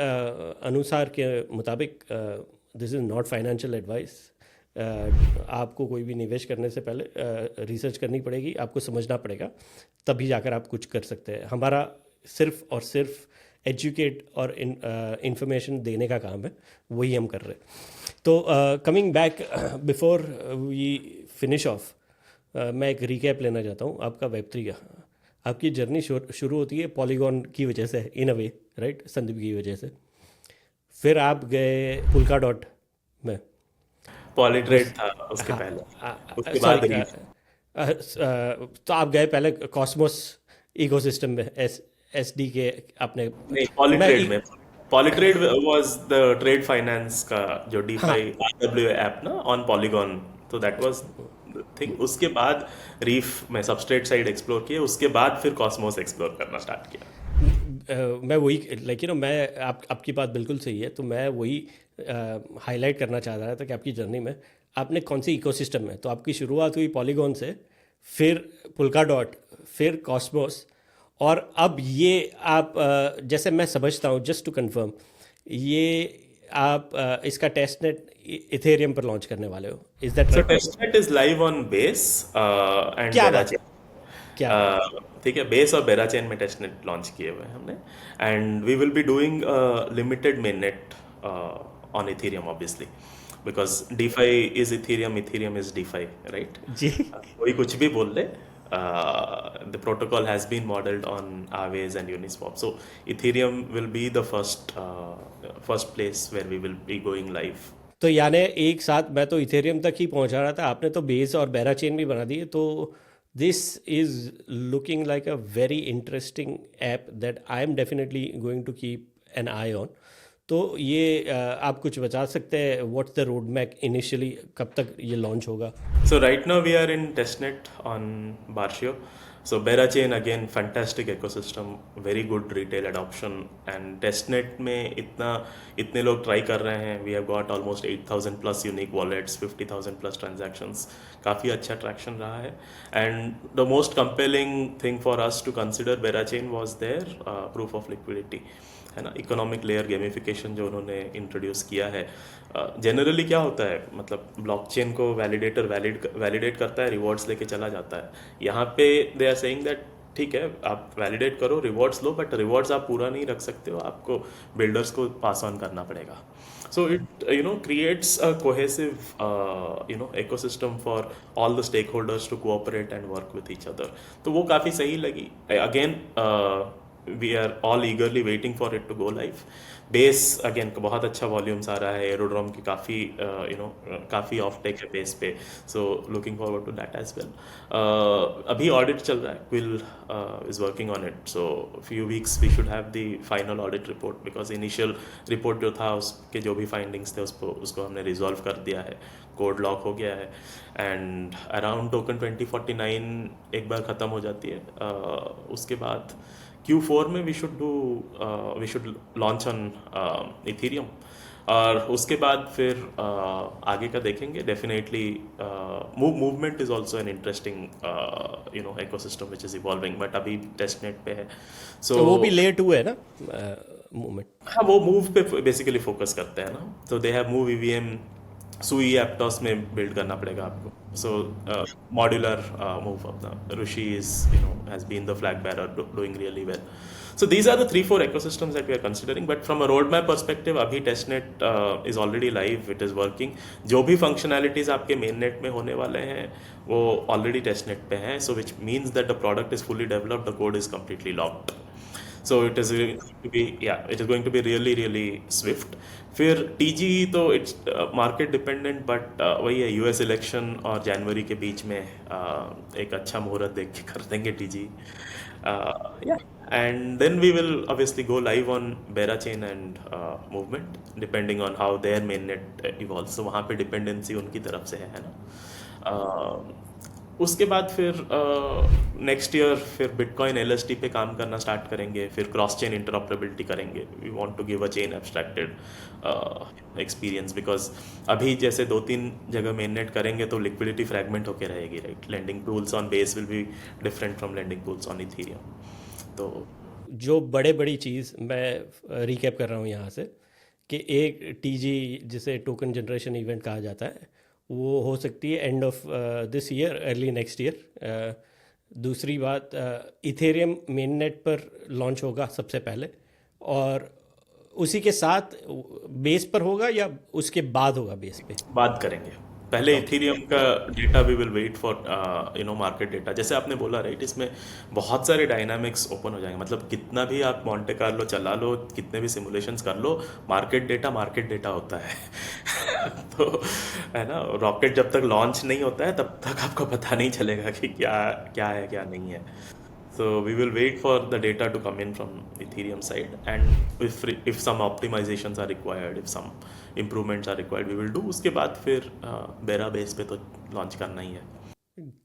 अनुसार के मुताबिक this is not financial advice. आपको कोई भी निवेश करने से पहले रिसर्च करनी पड़ेगी, आपको समझना पड़ेगा, तभी जाकर आप कुछ कर सकते हैं. हमारा सिर्फ और सिर्फ एजुकेट और इंफॉर्मेशन देने का काम है, वही हम कर रहे हैं. तो coming back, before we finish off, मैं एक रिकैप लेना चाहता हूँ आपका Web3 का. आपकी जर्नी शुरू होती है पॉलीगॉन की वजह से, इन अ वे, राइट? संदीप की वजह से. फिर आप गए पुल्का डॉट में, पॉलीट्रेड था उसके पहले, उसके बाद तो आप गए पहले कॉस्मोस इकोसिस्टम में एसडी के अपने नहीं, मैं पॉलीट्रेड में, पॉलीट्रेड वाज द ट्रेड फाइनेंस का जो हाँ डीफाई आरडब्ल्यू ऐप ना ऑन पॉलीगॉन, तो दैट वाज थिंग। उसके बाद रीफ में सबस्ट्रेट साइड एक्सप्लोर किए, उसके बाद फिर कॉस्मोस एक्सप्लोर करना स्टार्ट किया। मैं वही लाइक मैं आपकी बात बिल्कुल सही है, तो मैं वही हाईलाइट करना चाह रहा था कि आपकी जर्नी में आपने कौन सी इकोसिस्टम में, तो आपकी शुरुआत हुई पॉलीगॉन से, फिर पुल्का डॉट, फिर कॉस्मोस, और अब ये आप जैसे मैं समझता हूँ, जस्ट टू कंफर्म, ये आप इसका टेस्ट नेट इथेरियम पर लॉन्च करने वाले हो, is that so right? Testnet is live on base and क्या बात बेराचेन। है, क्या बात है। ठीक है, बेस और बेराचेन में टेस्टनेट लॉन्च किए हुए हैं हमने, and we will be doing limited mainnet on Ethereum obviously, because DeFi is Ethereum, Ethereum is DeFi, right? जी। कोई कुछ भी बोल ले, the protocol has been modeled on Aves and Uniswap. So Ethereum will be the first place where we will be going live. तो यानी एक साथ मैं तो इथेरियम तक ही पहुंचा रहा था, आपने तो बेस और बेरा चेन भी बना दिए, तो this is looking like a very interesting app that I am definitely going to keep an eye on. तो ये आप कुछ बता सकते हैं, what's the road map initially, कब तक ये लॉन्च होगा? So right now we are in testnet on Barshio. So Berachain again fantastic ecosystem, very good retail adoption, and testnet में इतने लोग ट्राई कर रहे हैं. We have got almost 8,000 plus unique wallets, 50,000 plus transactions. काफ़ी अच्छा traction रहा है. And the most compelling thing for us to consider Berachain was their proof of liquidity, है ना, इकोनॉमिक लेयर गेमिफिकेशन जो उन्होंने इंट्रोड्यूस किया है. जनरली क्या होता है, मतलब ब्लॉकचेन को वैलिडेटर वैलिडेट करता है, रिवॉर्ड्स लेके चला जाता है. यहाँ पे दे आर सेइंग दैट ठीक है, आप वैलिडेट करो, रिवॉर्ड्स लो, बट रिवॉर्ड्स आप पूरा नहीं रख सकते हो, आपको बिल्डर्स को पास ऑन करना पड़ेगा. So it creates a cohesive ecosystem for all the stakeholders to cooperate and work with each other. तो वो काफ़ी सही लगी. Again, we are all eagerly waiting for it to go live. Base again बहुत अच्छा volumes आ रहा है, एरोड्रॉम की काफ़ी ऑफ टेक है बेस पे, so looking forward to that as well. अभी ऑडिट चल रहा है, Quill is working on it, so few weeks we should have the final audit report, because initial report जो था उसके जो भी फाइंडिंग्स थे उसको हमने रिजॉल्व कर दिया है, कोड लॉक हो गया है, एंड अराउंड टोकन 2049 एक बार ख़त्म हो जाती है. उसके बाद Q4 में we should launch on Ethereum, और उसके बाद फिर आगे का देखेंगे. Definitely movement is also an interesting ecosystem which is evolving, but अभी टेस्टनेट पे है. तो वो भी सो लेयर टू है ना मूवमेंट? हाँ, वो मूव पे बेसिकली फोकस करते हैं ना, तो दे हैव मूव ईवीएम, सुई एप्टॉस में बिल्ड करना पड़ेगा आपको. सो मॉड्यूलर मूव अपना Rishi is has been the flag bearer, doing really well. So these are the 3-4 ecosystems that we are considering, but from a roadmap perspective अभी testnet is already live, it is working. जो भी functionalities आपके mainnet में होने वाले हैं वो already testnet पे हैं, so which means that the product is fully developed, the code is completely locked. So it is going to be, it is going to be really really swift. फिर TG तो it's market dependent, but वही है, US election और जनवरी के बीच में एक अच्छा मुहूर्त देख के कर देंगे TG. Yeah, and then we will obviously go live on Berachain and movement depending on how their mainnet evolves. So वहाँ पे dependency उनकी तरफ से है ना. उसके बाद फिर नेक्स्ट ईयर फिर बिटकॉइन LST पे काम करना स्टार्ट करेंगे, फिर क्रॉस चेन इंटरऑपरेबिलिटी करेंगे. We want to give a chain abstracted experience, because अभी जैसे 2-3 जगह मेननेट करेंगे तो लिक्विडिटी फ्रैगमेंट होके रहेगी, right? Lending pools on base will be different from lending pools on Ethereum. तो जो बड़ी चीज़ मैं रिकैप कर रहा हूँ यहाँ से, कि एक TG जिसे टोकन जनरेशन इवेंट कहा जाता है, वो हो सकती है end of this year, early next year. दूसरी बात, इथेरियम मेन नेट पर लॉन्च होगा सबसे पहले, और उसी के साथ बेस पर होगा या उसके बाद होगा बेस पे? बात करेंगे पहले इथेरियम का data. We will wait for market data. जैसे आपने बोला, राइट, इसमें बहुत सारे डायनामिक्स ओपन हो जाएंगे. मतलब कितना भी आप मॉन्टे कार्लो चला लो, कितने भी सिमुलेशंस कर लो, मार्केट डेटा होता है. तो है ना, रॉकेट जब तक लॉन्च नहीं होता है तब तक आपको पता नहीं चलेगा कि क्या क्या है क्या नहीं है. So we will wait for the data to come in from Ethereum side, and if some optimizations are required, if some improvements are required, we will do. उसके बाद फिर बेरा बेस पे तो लॉन्च करना ही है.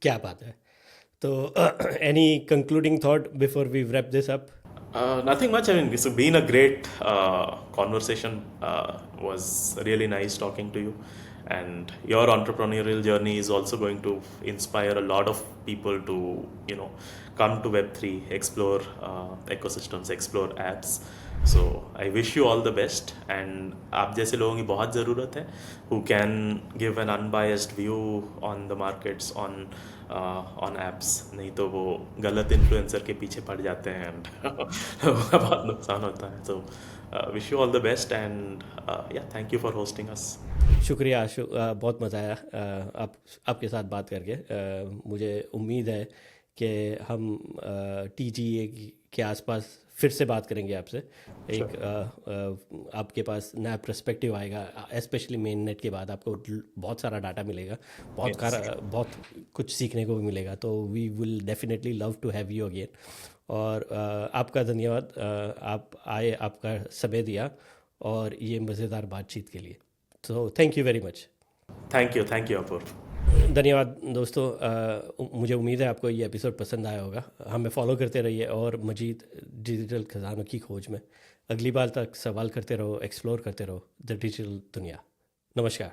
क्या बात है. तो any concluding thought before we wrap this up? Nothing much. I mean, it's been a great conversation. Was really nice talking to you. And your entrepreneurial journey is also going to inspire a lot of people to, come to Web3, explore ecosystems, explore apps. So I wish you all the best. And आप जैसे लोगों की बहुत ज़रूरत है who can give an unbiased view on the markets, on apps. नहीं तो वो गलत इन्फ्लुएंसर के पीछे पड़ जाते हैं and लोगों का बहुत नुकसान होता है. So wish you all the best, and yeah, thank you for hosting us. शुक्रिया आशु. बहुत मज़ा आया आपके साथ बात करके. मुझे उम्मीद है कि हम TGA के आसपास फिर से बात करेंगे आपसे. एक आपके पास नया पर्सपेक्टिव आएगा, स्पेशली मेन नेट के बाद आपको बहुत सारा डाटा मिलेगा, बहुत कुछ सीखने को भी मिलेगा. तो we will definitely love to have you again. और आपका धन्यवाद, आप आए, आपका समय दिया और ये मज़ेदार बातचीत के लिए. तो thank you very much. Thank you Apoorv. धन्यवाद दोस्तों. मुझे उम्मीद है आपको ये एपिसोड पसंद आया होगा. हमें फॉलो करते रहिए और मजीद डिजिटल खजानों की खोज में. अगली बार तक सवाल करते रहो, एक्सप्लोर करते रहो द डिजिटल दुनिया. नमस्कार.